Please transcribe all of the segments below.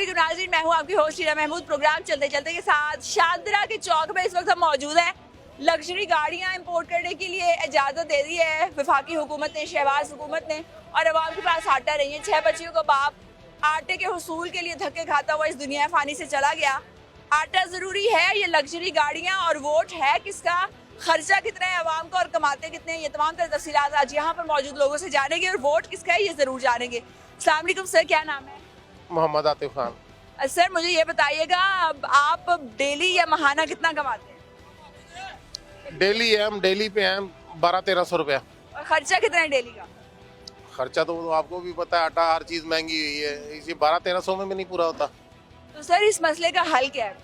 वालेकुम नाज़रीन, मैं हूं आपकी होस्ट शीला महमूद। प्रोग्राम चलते चलते के साथ शादरा के चौक पे इस वक्त हम मौजूद हैं। लग्जरी गाड़ियां इंपोर्ट करने के लिए इजाज़त दे दी है वफाकी हुकूमत ने, शहबाज हुकूमत ने, और अवाम के पास आटा नहीं है। 6 बच्चियों का बाप आटे के हुसूल के लिए धक्के खाता हुआ इस दुनिया फानी से चला गया। आटा ज़रूरी है, ये लग्जरी गाड़ियाँ और वोट है किसका, खर्चा कितना है अवाम का और कमाते कितने हैं, ये तमाम तर तफसीलात आज यहाँ पर मौजूद लोगों से जानेंगे। और वोट किसका है ये ज़रूर जानेंगे। अस्सलाम वालेकुम सर, क्या नाम है? मोहम्मद आतिफ खान। सर मुझे ये बताइएगा, आप डेली या महाना कितना कमाते हैं? डेली है, हम डेली पे हैं 1200-1300 रुपया। और खर्चा कितना है डेली का? खर्चा तो आपको भी पता है, आटा हर चीज़ महंगी हुई है, इसी 1200-1300 में भी नहीं पूरा होता। तो सर इस मसले का हल क्या है?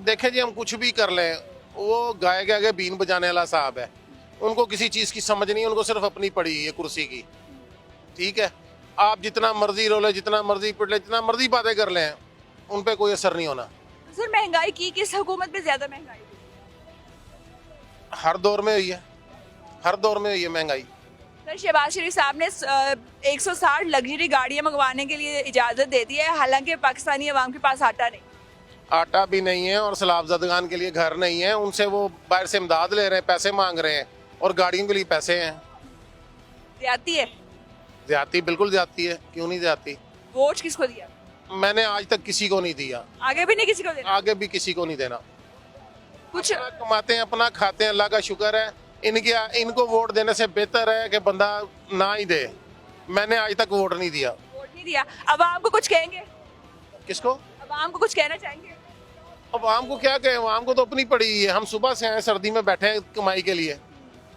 देखें जी, हम कुछ भी कर लें, वो गाय के आगे बीन बजाने वाला साहब है, उनको किसी चीज़ की समझ नहीं है, उनको सिर्फ अपनी पड़ी है कुर्सी की। ठीक है, आप जितना मर्जी रोले, जितना मर्जी पिट ले, जितना मर्जी बातें कर लें, उन पे कोई असर नहीं होना। तो सर महंगाई की किस हुकूमत में ज्यादा महंगाई हुई? हर दौर में हुई है, हर दौर में हुई है महंगाई। सर शहबाज शरीफ साहब ने 160 लग्जरी गाड़ियां मंगवाने के लिए इजाजत दे दी है, हालांकि पाकिस्तानी अवाम के पास आटा नहीं। आटा भी नहीं है और सलाबजदगान के लिए घर नहीं है, उनसे वो बाहर से इमदाद ले रहे हैं, पैसे मांग रहे हैं, और गाड़ियों के लिए पैसे हैं। ज्यादती है? ज्यादती बिल्कुल ज्यादती है, क्यों नहीं ज्यादती। वोट किसको दिया? मैंने आज तक किसी को नहीं दिया, आगे भी नहीं किसी को देना? आगे भी किसी को नहीं देना। कुछ अपना कमाते हैं, अपना खाते हैं, अल्लाह का शुक्र है। इनको वोट देने से बेहतर है कि बंदा ना ही दे। मैंने आज तक वोट नहीं दिया। वोट नहीं दिया, अवाम को कुछ कहेंगे? किसको? अवाम को कुछ कहना चाहेंगे? अब आम को क्या कहें, आम को तो अपनी पड़ी है। हम सुबह से आए, सर्दी में बैठे हैं कमाई के लिए,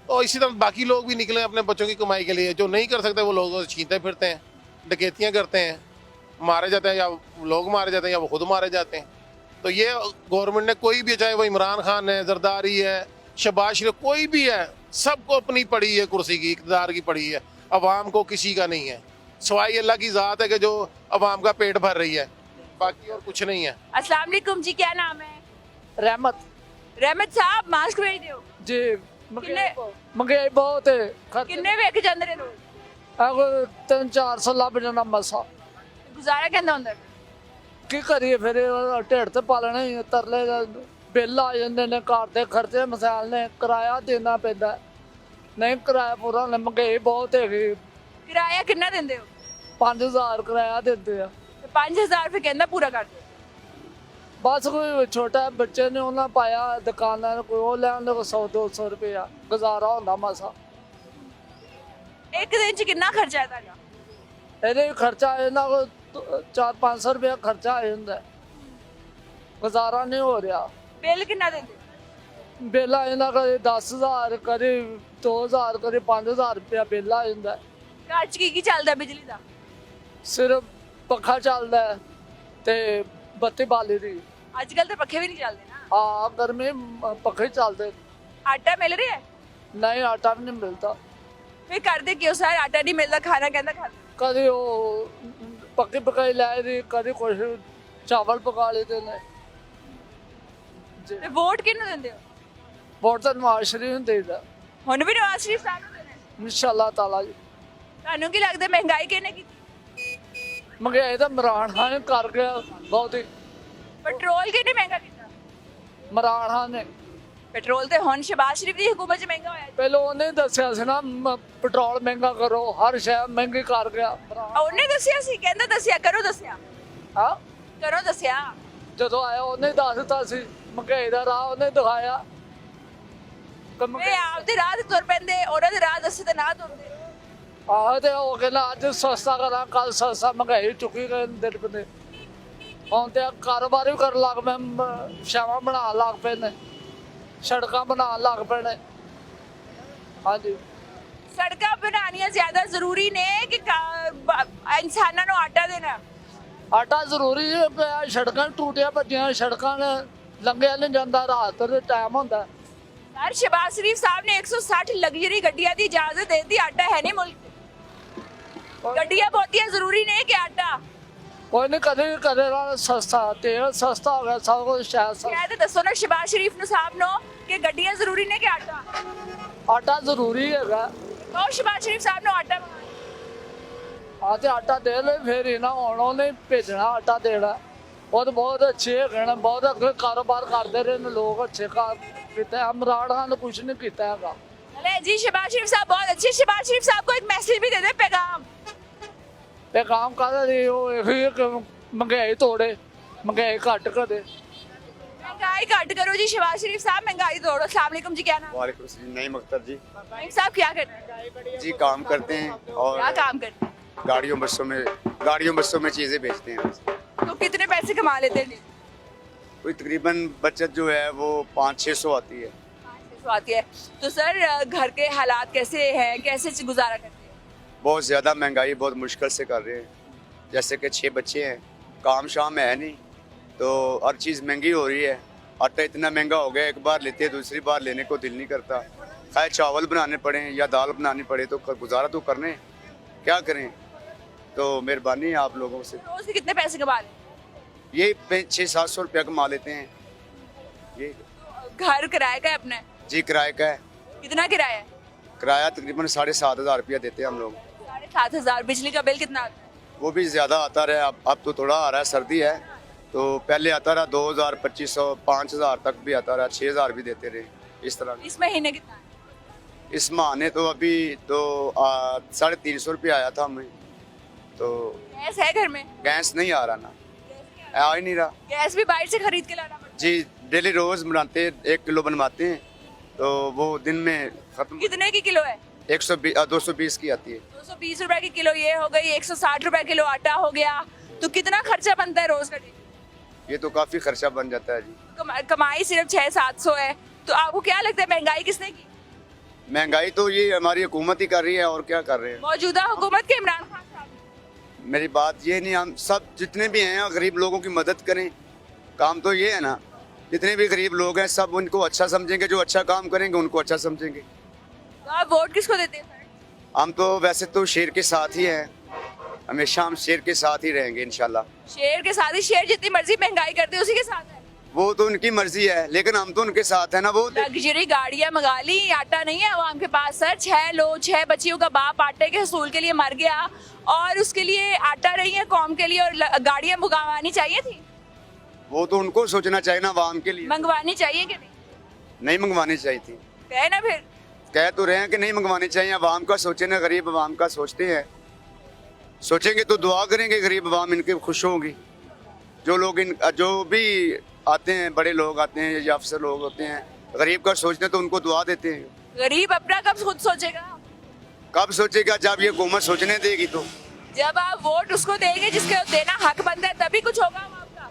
और इसी तरह बाकी लोग भी निकले अपने बच्चों की कमाई के लिए। जो नहीं कर सकते वो लोग छीनते फिरते हैं, डकैतियाँ करते हैं, मारे जाते हैं, या लोग मारे जाते हैं या वो खुद मारे जाते हैं। तो ये गवर्नमेंट ने, कोई भी, चाहे वो इमरान खान है, जरदारी है, शहबाज शरीफ, कोई भी है, सबको अपनी पड़ी है कुर्सी की, इक़्तिदार की पड़ी है। अवाम को किसी का नहीं है, सवाई अल्लाह की ज़ात है कि जो अवाम का पेट भर रही है, बाकी और कुछ नहीं है। अस्सलाम वालेकुम जी, क्या नाम है? रहमत रहमत साहब मास्क भेज दियो। जी। किन्ने- महंगाई बहुत है, किन्ने वेख जांदे ने लोग? अगो 300-400 ਲੱਭ ਜਾਣਾ ਮਸਾ। गुजारा कहंदा हुंदा? ਕੀ ਕਰੀਏ ਫਿਰ, ਢਿੱਡ ਤੇ ਪਾਲਣੇ ਹੀ, ਤਰਲੇ ਬਿੱਲ ਆ ਜਾਂਦੇ ਨੇ, ਘਰ ਦੇ ਖਰਚੇ ਮਸਾਲ ਨੇ, ਕਿਰਾਇਆ ਦੇਣਾ ਪੈਂਦਾ, ਨਹੀਂ ਕਿਰਾਇਆ ਪੂਰਾ ਨਹੀਂ, ਮਹਿੰਗਾਈ ਬਹੁਤ ਹੈਗੀ। किराया किन्ना दिंदे हो? 5000 ਕਿਰਾਇਆ ਦਿੰਦੇ ਆ। 5000 रुपए कहंदा पूरा कर दो। ਬਸ ਕੋਈ ਛੋਟਾ ਬੱਚੇ ਨੇ ਉਹਨਾਂ ਪਾਇਆ ਦੁਕਾਨਾਂ ਨੂੰ, ਕੋਈ ਉਹ ਲੈਣ ਦੇ 100-200 ਰੁਪਇਆ ਗੁਜ਼ਾਰਾ ਹੁੰਦਾ ਮਸਾ। एक दिन च किन्ना खर्चा है ਤੁਹਾਡਾ? ਇਹਦੇ ਖਰਚਾ ਇਹਨਾਂ ਕੋ 400-500 ਰੁਪਇਆ ਖਰਚਾ ਆ ਜਾਂਦਾ, ਗੁਜ਼ਾਰਾ ਨਹੀਂ ਹੋ ਰਿਹਾ। बिल किन्ना दिंदे? ਬਿੱਲ ਆ ਜਾਂਦਾ ਕਦੇ 10,000, ਕਦੇ 2,000, ਕਦੇ 5,000 ਰੁਪਇਆ ਬਿੱਲ ਆ ਜਾਂਦਾ। घर च की ਚੱਲਦਾ ਬਿਜਲੀ ਦਾ? ਸਿਰਫ ਪੱਖਾ ਚੱਲਦਾ ਹੈ ਤੇ ਬੱਤੀ ਬਾਲੀ ਦੀ। ਅੱਜ ਕੱਲ ਤਾਂ ਪੱਖੇ ਵੀ ਨਹੀਂ ਚੱਲਦੇ ਨਾ। ਆ ਗਰਮੀ ਪੱਖੇ ਚੱਲਦੇ, ਆਟਾ ਮਿਲ ਰਿਹਾ ਹੈ? ਨਹੀਂ ਆਟਾ ਵੀ ਨਹੀਂ ਮਿਲਦਾ। ਫਿਰ ਕਰਦੇ ਕਿਉਂ ਸਰ, ਆਟਾ ਨਹੀਂ ਮਿਲਦਾ, ਖਾਣਾ ਕਹਿੰਦਾ ਖਾ ਲਓ। ਕਦੇ ਉਹ ਪੱਕੀ ਪਕਾਈ ਲੈ ਦੀ, ਕਦੇ ਕੁਛ ਚਾਵਲ ਪਕਾ ਲਈਦੇ ਨੇ। ਤੇ ਵੋਟ ਕਿਹਨੂੰ ਦਿੰਦੇ ਹੋ? ਵੋਟ ਤਾਂ ਨਵਾਜ਼ ਸ਼ਰੀਫ ਨੂੰ ਦੇਈਦਾ ਹੁਣ ਵੀ ਨਵਾਜ਼ ਸ਼ਰੀਫ ਸਾਹਿਬ ਨੂੰ ਦੇਣਾ ਹੈ? ਇਨਸ਼ਾਅੱਲਾ ਤਾਲਾ ਜੀ। ਤੁਹਾਨੂੰ ਕੀ ਲੱਗਦਾ ਮਹਿੰਗਾਈ ਕਿਹਨੇ ਕੀਤੀ? ਮਹਿੰਗਾਈ ਤਾਂ ਇਮਰਾਨ ਖਾਨ ਨੇ ਕਰ ਗਿਆ ਬਹੁਤ ਹੀ। ਪੈਟਰੋਲ ਕਿਹਨੇ ਮਹਿੰਗਾ ਕੀਤਾ? ਇਮਰਾਨ ਖਾਨ ਨੇ ਪੈਟਰੋਲ ਤੇ ਹੁਣ ਸ਼ਹਬਾਜ਼ ਸ਼ਰੀਫ ਦੀ ਹੁਕੂਮਤ 'ਚ ਮਹਿੰਗਾ ਹੋਇਆ। ਪਹਿਲਾਂ ਉਹਨੇ ਦੱਸਿਆ ਸੀ ਨਾ, ਪੈਟਰੋਲ ਮਹਿੰਗਾ ਕਰੋ, ਹਰ ਸ਼ੈ ਮਹਿੰਗੀ ਕਰ ਗਿਆ। ਉਹਨੇ ਦੱਸਿਆ ਸੀ, ਕਹਿੰਦਾ ਦੱਸਿਆ, ਕਰੋ ਦੱਸਿਆ, ਹਾਂ, ਕਰੋ ਦੱਸਿਆ। ਜਦੋਂ ਆਇਆ ਉਹਨੇ ਦੱਸ ਦਿੱਤਾ ਸੀ, ਮਹਿੰਗਾਈ ਦਾ ਰਾਹ ਉਹਨੇ ਦਿਖਾਇਆ। ਇਹ ਆਪਦੇ ਰਾਹ ਤੇ ਤੁਰ ਪੈਂਦੇ, ਉਹਨਾਂ ਦੇ ਰਾਹ ਦੱਸੇ ਤੇ ਨਾ ਤੁਰਦੇ। ਆਹ ਤੇ ਉਹ ਕਹਿੰਦਾ ਅੱਜ ਸਸਤਾ ਕਰਾਂ, ਕੱਲ ਸਸਤਾ, ਮਹਿੰਗਾਈ ਚੁੱਕੀ ਗਏ ਦਿਨ ਬੰਦੇ। ਹੁਣ ਤੇ ਕਾਰੋਬਾਰ ਵੀ ਕਰਨ ਲੱਗ ਪਏ, ਸ਼ਾਵਾਂ ਬਣਾਉਣ ਲੱਗ ਪਏ ਨੇ, ਸੜਕਾਂ ਬਣਾਉਣ ਲੱਗ ਪਏ ਨੇ। ਹਾਂਜੀ, ਸੜਕਾਂ ਬਣਾਉਣੀਆਂ ਜ਼ਿਆਦਾ ਜ਼ਰੂਰੀ ਨੇ ਕਿ ਇਨਸਾਨਾਂ ਨੂੰ ਆਟਾ ਦੇਣਾ? ਆਟਾ ਜ਼ਰੂਰੀ ਹੈ, ਪਿਆ ਸੜਕਾਂ ਟੂਟੀਆਂ ਭੱਜੀਆਂ, ਸੜਕਾਂ ਨੇ ਲੰਘਿਆ ਨਹੀਂ ਜਾਂਦਾ, ਰਾਤ ਦੇ ਟਾਈਮ ਹੁੰਦਾ। सर शहबाज शरीफ साहब ने 160 लग्जरी गड्डियां दी इजाजत दे दी, आटा है नहीं मुल्क में। गड्डियां बहुत ही जरूरी नहीं कि आटा। कोई नहीं, कदे करे सस्ता, तेल सस्ता हो गया, सब कुछ शायद शायद दसो ना शहबाज शरीफ नु साहब नो कि गड्डियां जरूरी ने कि आटा? आटा जरूरी है। कहो शहबाज शरीफ साहब नो आटा मंगा। ਆ ਤੇ ਆਟਾ ਦੇ ਲੈ ਫਿਰ ਇਹਨਾਂ ਹੁਣ ਉਹਨੇ ਭੇਜਣਾ ਆਟਾ ਦੇਣਾ ਉਹ ਤਾਂ ਬਹੁਤ ਅੱਛੇ ਹੈਗੇ ਨੇ ਬਹੁਤ ਅੱਗੇ ਕਾਰੋਬਾਰ ਕਰਦੇ ਰਹੇ ਨੇ ਲੋਕ ਅੱਛੇ ਕਾਰ ਕੀਤਾ ਇਮਰਾਨ ਖਾਨ ਨੇ ਕੁਝ ਨਹੀਂ ਕੀਤਾ ਹੈਗਾ अरे जी शहबाज शरीफ साहब बहुत अच्छे शहबाज शरीफ साहब को एक मैसेज भी दे दे पैगाम ਤੇ ਕੰਮ ਕਰਦਾ ਜੀ ਉਹ ਇਹੋ ਹੀ ਕਿ ਮਹਿੰਗਾਈ ਤੋੜੇ ਮਹਿੰਗਾਈ ਘੱਟ ਕਰੇ महंगाई घट करो जी शहबाज शरीफ साहब महंगाई तोड़ो। अस्सलाम वालेकुम जी क्या नाम वालेकुम सलाम नईम अख्तर जी नईम साहब क्या करते हैं जी काम करते हैं क्या और काम करते हैं गाड़ियों बसों में चीज़ें बेचते हैं तो कितने पैसे कमा लेते हैं कोई तकरीबन बचत जो है वो 500-600 आती है तो आती है। तो सर घर के हालात कैसे हैं कैसे गुजारा करते हैं बहुत ज़्यादा महंगाई बहुत मुश्किल से कर रहे हैं जैसे कि 6 बच्चे हैं काम शाम है नहीं तो हर चीज़ महंगी हो रही है आटा इतना महंगा हो गया एक बार लेते हैं दूसरी बार लेने को दिल नहीं करता खाए चावल बनाने पड़े या दाल बनानी पड़े तो गुजारा तो करने क्या करें तो मेहरबानी है आप लोगों से रोज के कितने पैसे कमा लेते यही 600-700 रुपया कमा लेते हैं ये हैं घर किराए का है अपना जी किराए का है कितना किराया है किराया तकरीबन 7,500 रुपया देते हैं हम लोग 7,500। बिजली का बिल कितना आता है वो भी ज़्यादा आता रहा अब तो थोड़ा आ रहा है सर्दी है तो पहले आता रहा 2,000 2,500 5,000 तक भी आता रहा 6,000 भी देते रहे इस तरह इस महीने कितना है इस महीने तो अभी तो 350 रुपया आया था हमें तो गैस है घर में गैस नहीं आ रहा ना आ ही नहीं रहा गैस भी बाहर से खरीद के लाना पड़ता जी डेली रोज़ बनाते 1 किलो बनवाते हैं तो वो दिन में ख़त्म है कितने की किलो है 220 की आती है 220 रुपए की किलो ये हो गई 160 रुपए किलो आटा हो गया तो कितना खर्चा बनता है रोज का ये तो काफ़ी खर्चा बन जाता है जी कमाई सिर्फ 600-700 है तो आपको क्या लगता है महंगाई किसने की महंगाई तो ये हमारी हुकूमत ही कर रही है और क्या कर रहे हैं मौजूदा हुकूमत के इमरान खान साहब मेरी बात ये नहीं हम सब जितने भी हैं गरीब लोगों की मदद करें काम तो ये है ना जितने भी गरीब लोग हैं सब उनको अच्छा समझेंगे जो अच्छा काम करेंगे उनको अच्छा समझेंगे तो आप वोट किसको देते हैं सर हम तो वैसे तो शेर के साथ ही हैं हमेशा हम शेर के साथ ही रहेंगे इंशाल्लाह शेर के साथ ही शेर जितनी मर्जी महंगाई करते हैं उसी के साथ है वो तो उनकी मर्जी है लेकिन हम तो उनके साथ है ना वो लग्जरी गाड़ियां मंगा ली आटा नहीं है आवाम के पास सर 6 बच्चियों का बाप आटे के हसूल के लिए मर गया और उसके लिए आटा नहीं है कौम के लिए और गाड़ियां मंगवानी चाहिए थी वो तो उनको सोचना चाहिए ना आवाम के लिए मंगवानी चाहिए कि नहीं मंगवानी चाहिए थी कहे ना फिर कह तो रहे हैं कि नहीं मंगवानी चाहिए आवाम का सोचे ना गरीब आवाम का सोचते हैं सोचेंगे तो दुआ करेंगे गरीब आवाम इनके खुश होगी जो भी आते हैं बड़े लोग आते हैं या अफसर लोग होते हैं गरीब का सोचते हैं तो उनको दुआ देते हैं गरीब अपना कब खुद सोचेगा कब सोचेगा जब ये हुकूमत सोचने देगी तो जब आप वोट उसको देंगे जिसके देना हक बनता है तभी कुछ होगा आपका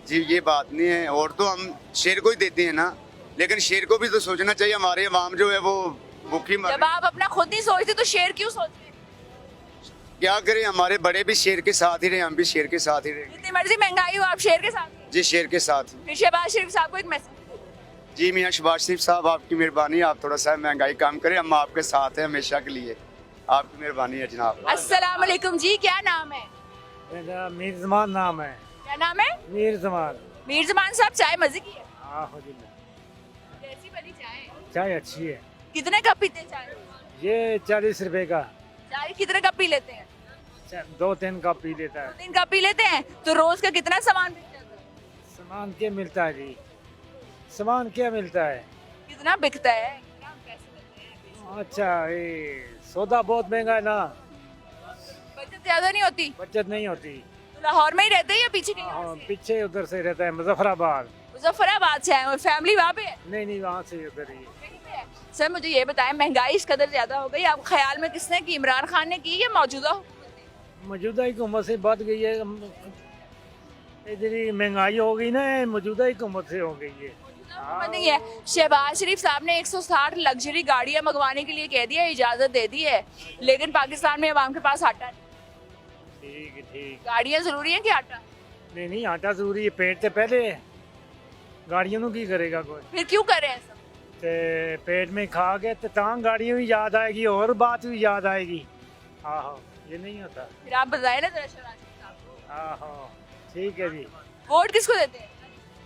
जी ये बात नहीं है और तो हम शेर को ही देते हैं ना लेकिन शेर को भी तो सोचना चाहिए हमारे आवाम जो है वो भूखी मर जब आप अपना खुद नहीं सोचते तो शेर क्यों सोचते हैं क्या करें हमारे बड़े भी शेर के साथ ही रहे हम भी शेर के साथ ही रहे जितनी मर्जी महंगाई हो आप शेर के साथ हैं। जी शेर के साथ फिर शहबाज शरीफ साहब को एक मैसेज जी मियाँ शहबाज शरीफ साहब आपकी मेहरबानी आप थोड़ा सा महंगाई कम करें हम आपके साथ हैं हमेशा के लिए आपकी मेहरबानी है जनाब अस्सलाम वालेकुम जी क्या नाम है मेरा मीर जमान नाम है क्या नाम है मीर जमान मीर जमान साहब चाय मजे की है कैसी बनी चाय चाय अच्छी है कितने कप पीते हैं चाय ये 40 रुपए का चाय कितने कप पी लेते हैं 2-3 कप पी लेता है 3 कप पी लेते हैं तो रोज का कितना सामान बिक जाता है सामान क्या मिलता है जी सामान क्या मिलता है कितना बिकता है क्या पैसे लगते हैं? अच्छा ये सौदा बहुत महंगा है ना बचत ज्यादा नहीं होती बचत नहीं होती तो लाहौर में ही रहते हैं या पीछे कहीं और हाँ, से? पीछे उधर से रहता है मुजफ्फराबाद मुजफ्फराबाद से आए हैं फैमिली वहाँ पे है नहीं वहाँ से उधर ही सर मुझे ये बताएं महंगाई इस कदर ज्यादा हो गई आपके ख्याल में किसने की इमरान खान ने की या मौजूदा हुकूमत ने? मौजूदा हुकूमत से बढ़ गई है इधर ही महंगाई हो गई ना मौजूदा हुकूमत से हो गई है हुकूमत नहीं है शहबाज शरीफ साहब ने 160 लग्जरी गाड़ियां मंगवाने के लिए कह दिया इजाजत दे दी है लेकिन पाकिस्तान में अवाम के पास आटा नहीं ठीक गाड़ियां जरूरी है कि आटा नहीं आटा जरूरी है पेट से पहले गाड़ियों ਨੂੰ ਕੀ ਕਰੇਗਾ ਕੋਈ फिर क्यों कर रहे हैं सब ਤੇ पेट में खा के तो ਤਾਂ गाड़ियों भी याद आएगी और बात भी याद आएगी आहो ये नहीं होता फिर आप बताए ना जरा शहबाज शरीफ साहब को आहो ठीक है जी वोट किसको देते हैं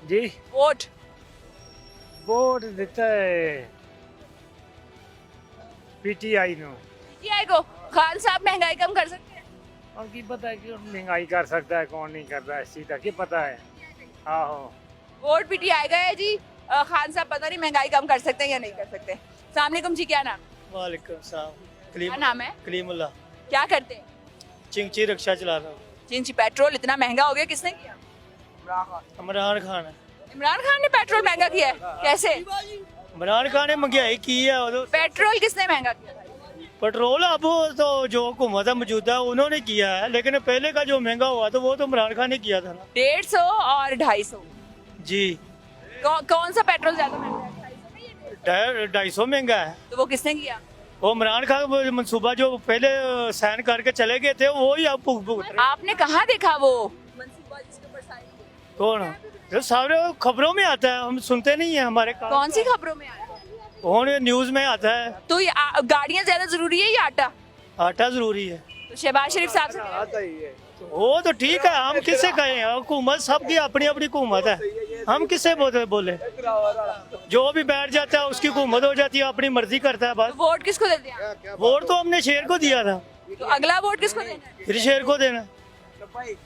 जी वोट वोट देता है पीटीआई नो पीटीआई को खान साहब महंगाई कम कर सकते हैं और की पता है कि महंगाई कर सकता है कौन नहीं करता, इस चीज का क्या पता है। आहो वोट पीटी आएगा है जी। खान साहब पता नहीं महंगाई कम कर सकते हैं या नहीं कर सकते। अस्सलाम वालेकुम जी, क्या नाम? वालेकुम सलाम। क्या नाम है? कलीमुल्ला। क्या करते हैं? चिंची रिक्शा चला रहा हूँ। जिनसी पेट्रोल इतना महंगा हो गया, किसने किया? इमरान खान है। इमरान खान ने पेट्रोल महंगा किया है? कैसे? इमरान खान ने महंगाई की है। पेट्रोल किसने महंगा किया? पेट्रोल अब वो तो जो हुकूमत है मौजूदा उन्होंने किया है, लेकिन पहले का जो महंगा हुआ था वो तो इमरान खान ने किया था ना। 150 और 250। जी। कौन सा पेट्रोल ज्यादा महंगा है? 250 महंगा है। तो वो किसने किया? वो इमरान खान वो मंसूबा जो पहले साइन करके चले गए थे वो ही अब भुगत रहे। आपने कहाँ देखा वो मंसूबा जिसके ऊपर साइन किया? कौन? जो सारे खबरों में आता है, हम सुनते नहीं है हमारे काम। कौन सी खबरों में आया? कौन न्यूज में आता है। तो ये गाड़ियाँ ज्यादा जरूरी है या आटा? आटा जरूरी है। तो शहबाज शरीफ साहब से कहें। वो तो ठीक है, हम किससे कहें, हुकूमत सबकी अपनी अपनी हुकूमत है, हम किससे बोले। जो भी बैठ जाता है उसकी हुकूमत हो जाती है, अपनी मर्जी करता है बस। तो वोट किसको देते हैं? वोट तो हमने शेर को दिया था, तो अगला वोट किसको देना है? फिर शेर को देना।